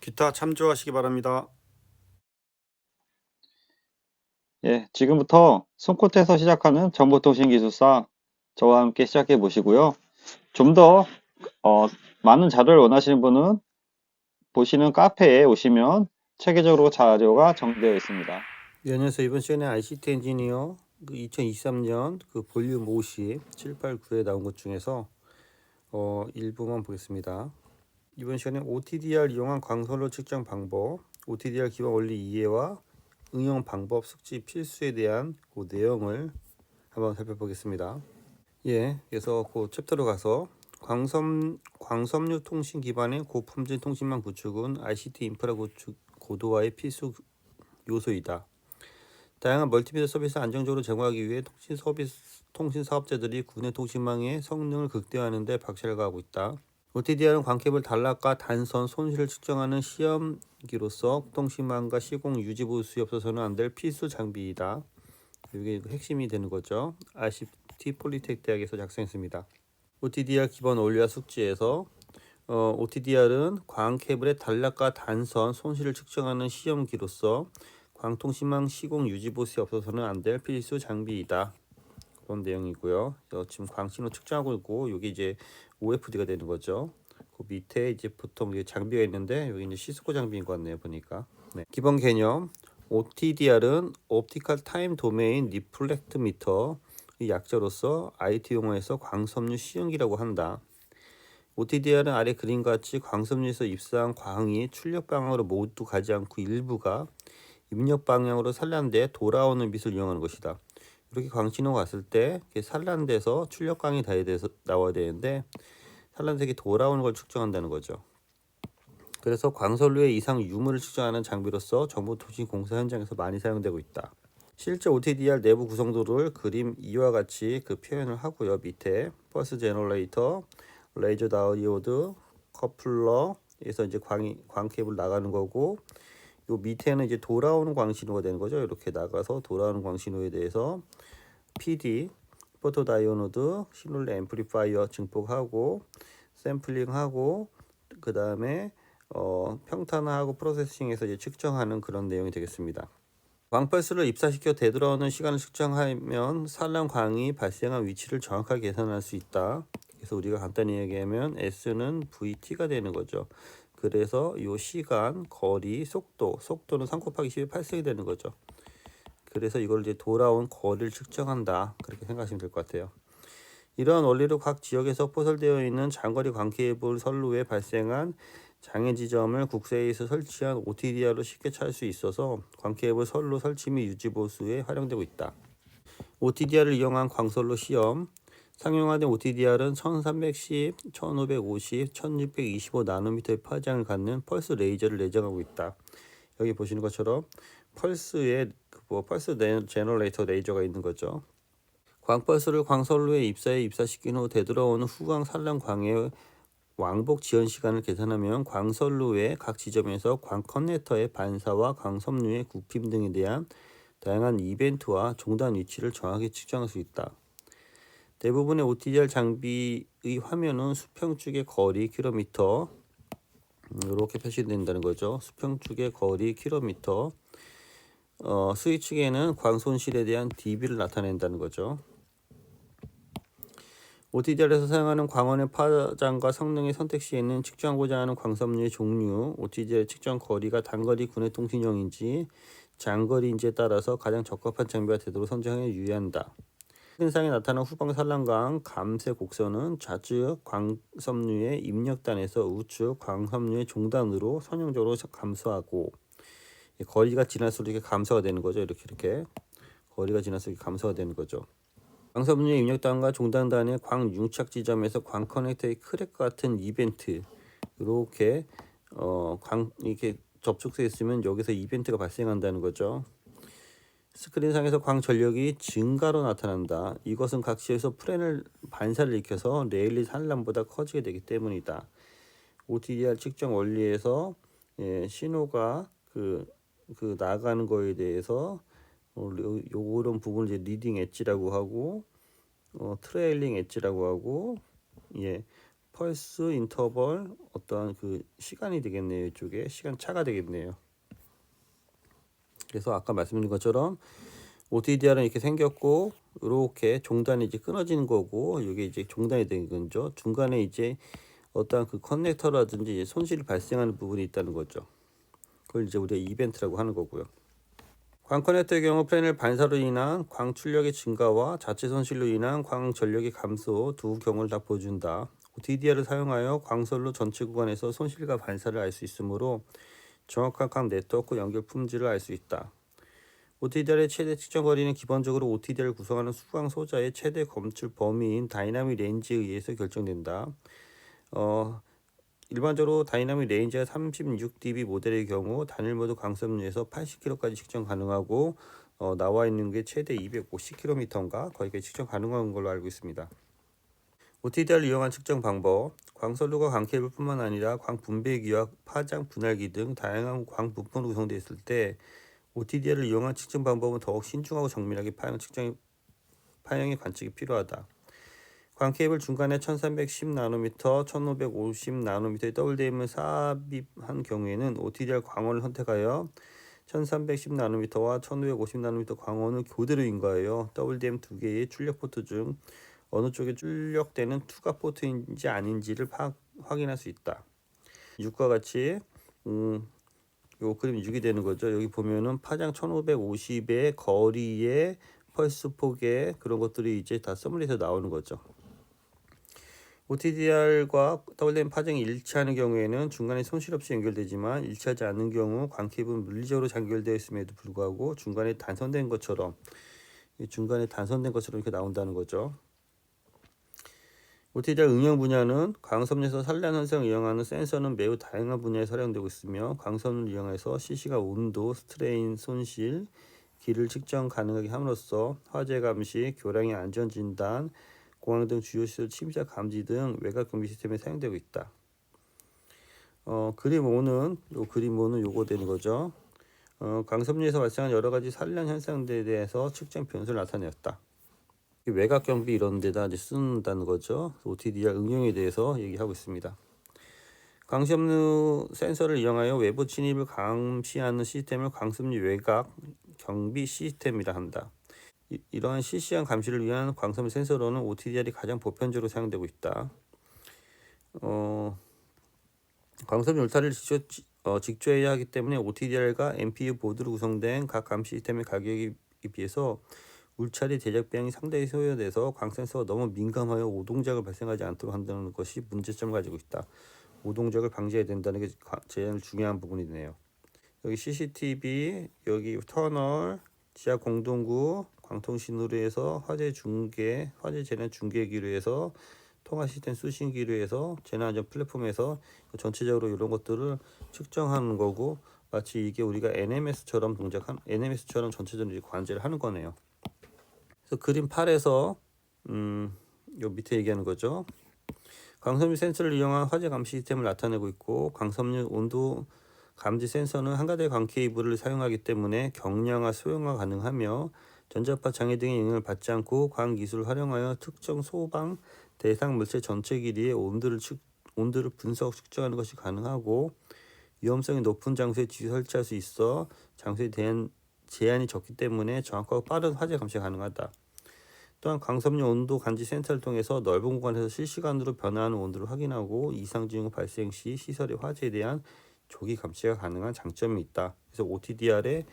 기타 참조하시기 바랍니다. 예, 지금부터 손끝에서 시작하는 정보통신기술사 저와 함께 시작해 보시고요. 좀 더 많은 자료를 원하시는 분은 보시는 카페에 오시면 체계적으로 자료가 정리되어 있습니다. 네, 안녕하세요. 이번 시간에 ICT 엔지니어 2023년 그 볼륨 50, 7, 8, 9에 나온 것 중에서 일부만 보겠습니다. 이번 시간에 OTDR 이용한 광선로 측정 방법, OTDR 기반 원리 이해와 응용 방법 숙지 필수에 대한 그 내용을 한번 살펴보겠습니다. 예, 그래서 그 챕터로 가서 광섬유 통신 기반의 고품질 통신망 구축은 ICT 인프라 구축 고도화의 필수 요소이다. 다양한 멀티미디어 서비스를 안정적으로 제공하기 위해 통신 사업자들이 국내 통신망의 성능을 극대화하는 데 박차를 가하고 있다. OTDR은 광케이블 단락과 단선 손실을 측정하는 시험기로서 통신망과 시공 유지 보수에 없어서는 안 될 필수 장비이다. 이게 핵심이 되는 거죠. ICT 폴리텍 대학에서 작성했습니다. OTDR 기본 원리와 숙지에서 OTDR은 광케이블의 단락과 단선 손실을 측정하는 시험기로서 광통신망 시공 유지 보수에 없어서는 안 될 필수 장비이다. 그런 내용이고요. 지금 광신호 측정하고 있고 여기 이제 OFD가 되는 거죠. 그 밑에 이제 보통 장비가 있는데 여기 이제 시스코 장비인 것 같네요. 보니까. 네. 기본 개념 OTDR은 옵티컬 타임 도메인 리플렉트 미터 약자로서 IT 용어에서 광섬유 시험기라고 한다. OTDR은 아래 그림과 같이 광섬유에서 입사한 광이 출력 방향으로 모두 가지 않고 일부가 입력 방향으로 산란돼 돌아오는 빛을 이용하는 것이다. 이렇게 광신호가 왔을 때 산란돼서 출력광이 나와야 되는데 산란색이 돌아오는 걸 측정한다는 거죠. 그래서 광선로의 이상 유무를 측정하는 장비로서 정보통신 공사 현장에서 많이 사용되고 있다. 실제 OTDR 내부 구성도를 그림 2와 같이 표현을 하고요. 밑에 펄스 제너레이터, 레이저 다이오드, 커플러에서 이제 광 케이블 나가는 거고, 요 밑에는 이제 돌아오는 광신호가 되는 거죠. 이렇게 나가서 돌아오는 광신호에 대해서 PD, 포토다이오노드, 시뮬레 앰플리파이어 증폭하고 샘플링하고 그 다음에 평탄화하고 프로세싱해서 이제 측정하는 그런 내용이 되겠습니다. 광펄스를 입사시켜 되돌아오는 시간을 측정하면 산란 광이 발생한 위치를 정확하게 계산할 수 있다. 그래서 우리가 간단히 얘기하면 S는 VT가 되는 거죠. 그래서 이 시간, 거리, 속도는 3 곱하기 10의 8승이 되는 거죠. 그래서 이걸 이제 돌아온 거리를 측정한다. 그렇게 생각하시면 될 것 같아요. 이러한 원리로 각 지역에서 포설되어 있는 장거리 광케이블 선로에 발생한 장애 지점을 국세에서 설치한 OTDR로 쉽게 찾을 수 있어서 광케이블 선로 설치 및 유지 보수에 활용되고 있다. OTDR을 이용한 광선로 시험 상용화된 OTDR은 1310, 1550, 1625 나노미터의 파장을 갖는 펄스 레이저를 내장하고 있다. 여기 보시는 것처럼 펄스 제너레이터 레이저가 있는 거죠. 광펄스를 광선로에 입사시킨 후 되돌아오는 후광 산란 광의 왕복 지연 시간을 계산하면 광선로의 각 지점에서 광 커넥터의 반사와 광섬유의 굽힘 등에 대한 다양한 이벤트와 종단 위치를 정확히 측정할 수 있다. 대부분의 OTDR 장비의 화면은 수평축의 거리 킬로미터 이렇게 표시된다는 거죠. 수평축의 거리 킬로미터 수위축에는 광손실에 대한 dB를 나타낸다는 거죠. OTDR에서 사용하는 광원의 파장과 성능의 선택 시에는 측정하고자 하는 광섬유의 종류, OTDR 측정 거리가 단거리 군의 통신용인지 장거리인지에 따라서 가장 적합한 장비가 되도록 선정에 유의한다. 현상에 나타난 후방 산란광 감쇄 곡선은 좌측 광섬유의 입력단에서 우측 광섬유의 종단으로 선형적으로 감소하고 거리가 지날수록 이렇게 감소가 되는 거죠. 이렇게 거리가 지날수록 감소가 되는 거죠. 광섬유의 입력단과 종단단의 광 융착 지점에서 광 커넥터의 크랙 같은 이벤트 이렇게 이렇게 접촉돼 있으면 여기서 이벤트가 발생한다는 거죠. 스크린상에서 광 전력이 증가로 나타난다. 이것은 각 지역에서 프렌을 반사를 일으켜서 레일리 산란보다 커지게 되기 때문이다. OTDR 측정 원리에서 신호가 나가는 거에 대해서 요런 부분을 이제 리딩 엣지라고 하고 트레일링 엣지라고 하고 펄스 인터벌 어떤 그 시간이 되겠네요. 이쪽에 시간 차가 되겠네요. 그래서 아까 말씀드린 것처럼 OTDR은 이렇게 생겼고 이렇게 종단이 이제 끊어지는 거고 이게 이제 종단이 된 거죠. 중간에 이제 어떠한 그 커넥터라든지 이제 손실이 발생하는 부분이 있다는 거죠. 그걸 이제 우리가 이벤트라고 하는 거고요. 광 커넥터의 경우 플래닛 반사로 인한 광 출력의 증가와 자체 손실로 인한 광 전력의 감소 두 경우를 다 보여준다. OTDR을 사용하여 광선로 전체 구간에서 손실과 반사를 알 수 있으므로 정확한 광 네트워크 연결 품질을 알 수 있다. OTDR의 최대 측정 거리는 기본적으로 OTDR을 구성하는 수광 소자의 최대 검출 범위인 다이나믹 레인지에 의해서 결정된다. 일반적으로 다이나믹 레인지가 36dB 모델의 경우 단일 모드 광선류에서 80km까지 측정 가능하고 나와 있는 게 최대 250km인가 거기까지 측정 가능한 걸로 알고 있습니다. OTDR을 이용한 측정 방법, 광선로가 광 케이블뿐만 아니라 광 분배기와 파장 분할기 등 다양한 광 부품으로 구성되어 있을 때 OTDR을 이용한 측정 방법은 더욱 신중하고 정밀하게 파형의 관측이 필요하다. 광 케이블 중간에 1310나노미터, 1550나노미터의 WDM을 삽입한 경우에는 OTDR 광원을 선택하여 1310나노미터와 1550나노미터 광원을 교대로 인가하여 WDM 두 개의 출력 포트 중 어느 쪽에 출력되는 투과 포트인지 아닌지를 확인할 수 있다. 6과 같이 요 그림이 6이 되는 거죠. 여기 보면은 파장 1550의 거리의 펄스 폭의 그런 것들이 이제 다 서밋에서 나오는 거죠. OTDR과 WDM 파장이 일치하는 경우에는 중간에 손실 없이 연결되지만 일치하지 않는 경우 광 케이블은 물리적으로 연결되어 있음에도 불구하고 중간에 단선된 것처럼 이렇게 나온다는 거죠. OTDR 응용 분야는 광선에서 산란 현상을 이용하는 센서는 매우 다양한 분야에 사용되고 있으며 광선을 이용해서 실시간 온도, 스트레인, 손실, 길을 측정 가능하게 함으로써 화재 감시, 교량의 안전 진단, 공항 등 주요 시설 침입자 감지 등 외곽 경비 시스템에 사용되고 있다. 그림 5는 요거 되는 거죠. 광섬유에서 발생한 여러 가지 산란 현상들에 대해서 측정 변수를 나타내었다. 외곽 경비 이런 데다 이제 쓴다는 거죠. OTDR 응용에 대해서 얘기하고 있습니다. 광섬유 센서를 이용하여 외부 침입을 감시하는 시스템을 광섬유 외곽 경비 시스템이라 한다. 이러한 실시간 감시를 위한 광섬유 센서로는 OTDR이 가장 보편적으로 사용되고 있다. 광섬유 울타리를 직조해야 하기 때문에 OTDR과 MPU 보드로 구성된 각 감시 시스템의 가격에 비해서 울타리 제작 비용이 상당히 소요돼서 광센서가 너무 민감하여 오동작을 발생하지 않도록 한다는 것이 문제점을 가지고 있다. 오동작을 방지해야 된다는 게 제일 중요한 부분이네요. 여기 CCTV, 여기 터널, 지하 공동구, 광통신호로 해서 화재 재난 중계기로 해서 통화 시스템 수신기로 해서 재난안전 플랫폼에서 전체적으로 이런 것들을 측정하는 거고 마치 이게 우리가 NMS처럼 전체적으로 관제를 하는 거네요. 그래서 그림 8에서 요 밑에 얘기하는 거죠. 광섬유 센서를 이용한 화재 감시 시스템을 나타내고 있고 광섬유 온도 감지 센서는 한 가지의 광 케이블을 사용하기 때문에 경량화, 소형화 가능하며 전자파 장애 등의 영향을 받지 않고 광 기술을 활용하여 특정 소방 대상 물체 전체 길이의 온도를 분석 측정하는 것이 가능하고 위험성이 높은 장소에 설치할 수 있어 장소에 대한 제한이 적기 때문에 정확하고 빠른 화재 감시가 가능하다. 또한 광섬유 온도 감지 센서를 통해서 넓은 공간에서 실시간으로 변화하는 온도를 확인하고 이상 징후 발생 시 시설의 화재에 대한 조기 감시가 가능한 장점이 있다. 그래서 OTDR의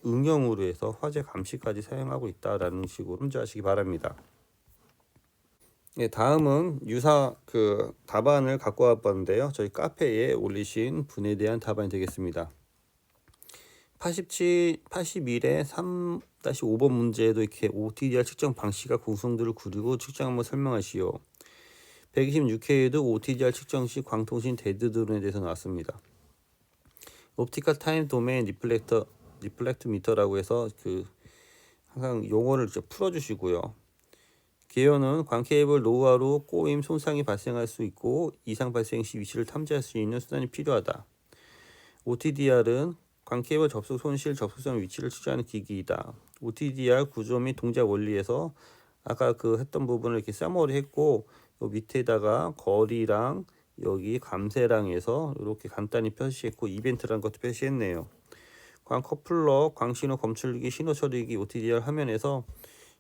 응용으로 해서 화재 감시까지 사용하고 있다라는 식으로 참조하시기 바랍니다. 네, 다음은 유사 답안을 갖고 와봤는데요. 저희 카페에 올리신 분에 대한 답안이 되겠습니다. 81의 3-5번 문제에도 이렇게 OTDR 측정 방식과 구성들을 구리고 측정 한번 설명하시오. 126회에도 OTDR 측정 시 광통신 데드 드론에 대해서 나왔습니다. 옵티컬 타임 도메인 리플렉트 미터라고 해서 항상 용어를 풀어주시고요. 개요는 광 케이블 노후화로 꼬임 손상이 발생할 수 있고 이상 발생 시 위치를 탐지할 수 있는 수단이 필요하다. OTDR은 광 케이블 접속 손실, 접속성 위치를 측정하는 기기이다. OTDR 구조 및 동작 원리에서 아까 했던 부분을 이렇게 써머리 했고 요 밑에다가 거리랑 여기 감세랑에서 이렇게 간단히 표시했고 이벤트라는 것도 표시했네요. 광 커플러, 광신호 검출기, 신호 처리기, OTDR 화면에서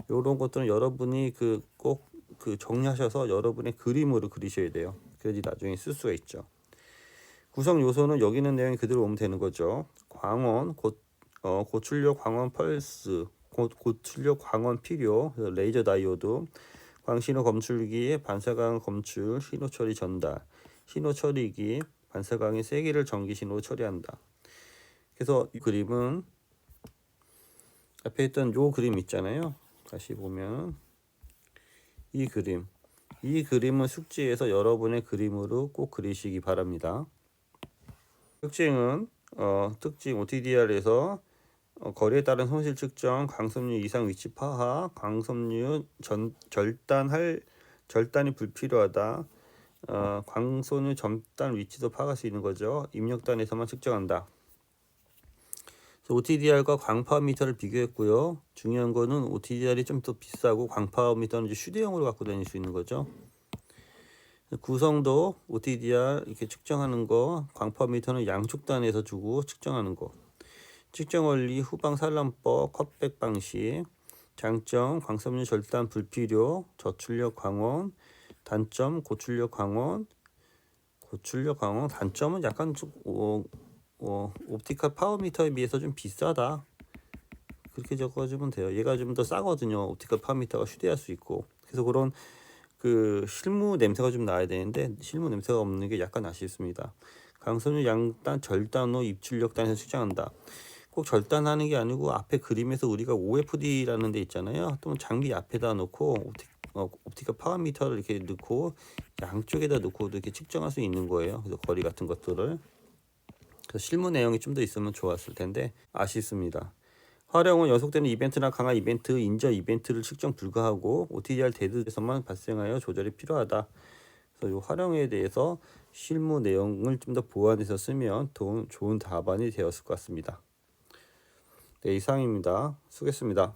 이런 것들은 여러분이 꼭 정리하셔서 여러분의 그림으로 그리셔야 돼요. 그래야지 나중에 쓸 수가 있죠. 구성 요소는 여기 있는 내용이 그대로 오면 되는 거죠. 광원, 고출력 광원 펄스, 고출력 광원 필요, 레이저 다이오드, 광신호 검출기, 반사광 검출, 신호 처리 전달, 신호 처리기, 반사광의 세기를 전기 신호로 처리한다. 그래서 이 그림은 앞에 있던 요 그림 있잖아요. 다시 보면 이 그림은 숙지에서 여러분의 그림으로 꼭 그리시기 바랍니다. 특징은 특징 OTDR에서 거리에 따른 손실 측정, 광섬유 이상 위치 파악, 광섬유 절단이 불필요하다. 광섬유 절단 위치도 파악할 수 있는 거죠. 입력단에서만 측정한다. OTDR과 광파워미터를 비교했고요. 중요한 거는 OTDR이 좀 더 비싸고 광파워미터는 이제 휴대용으로 갖고 다닐 수 있는 거죠. 구성도 OTDR 이렇게 측정하는 거, 광파워미터는 양쪽 단에서 주고 측정하는 거. 측정 원리, 후방 산란법, 컷백 방식. 장점, 광섬유 절단 불필요, 저출력 광원. 단점, 고출력 광원. 단점은 약간 좀 옵티컬 파워미터에 비해서 좀 비싸다. 그렇게 적어주면 돼요. 얘가 좀 더 싸거든요. 옵티컬 파워미터가 휴대할 수 있고. 그래서 그런 실무 냄새가 좀 나야 되는데 실무 냄새가 없는 게 약간 아쉽습니다. 광섬유 양단, 절단 후 입출력단에서 측정한다. 꼭 절단하는 게 아니고 앞에 그림에서 우리가 OFD라는 데 있잖아요. 또 장비 앞에다 놓고 옵티컬 파워미터를 이렇게 넣고 양쪽에다 놓고도 이렇게 측정할 수 있는 거예요. 그래서 거리 같은 것들을. 그래서 실무 내용이 좀 더 있으면 좋았을 텐데 아쉽습니다. 활용은 연속되는 이벤트나 강한 이벤트, 인저 이벤트를 측정 불가하고 OTDR 데드에서만 발생하여 조절이 필요하다. 그래서 이 활용에 대해서 실무 내용을 좀 더 보완해서 쓰면 좋은 답안이 되었을 것 같습니다. 네, 이상입니다. 수고했습니다.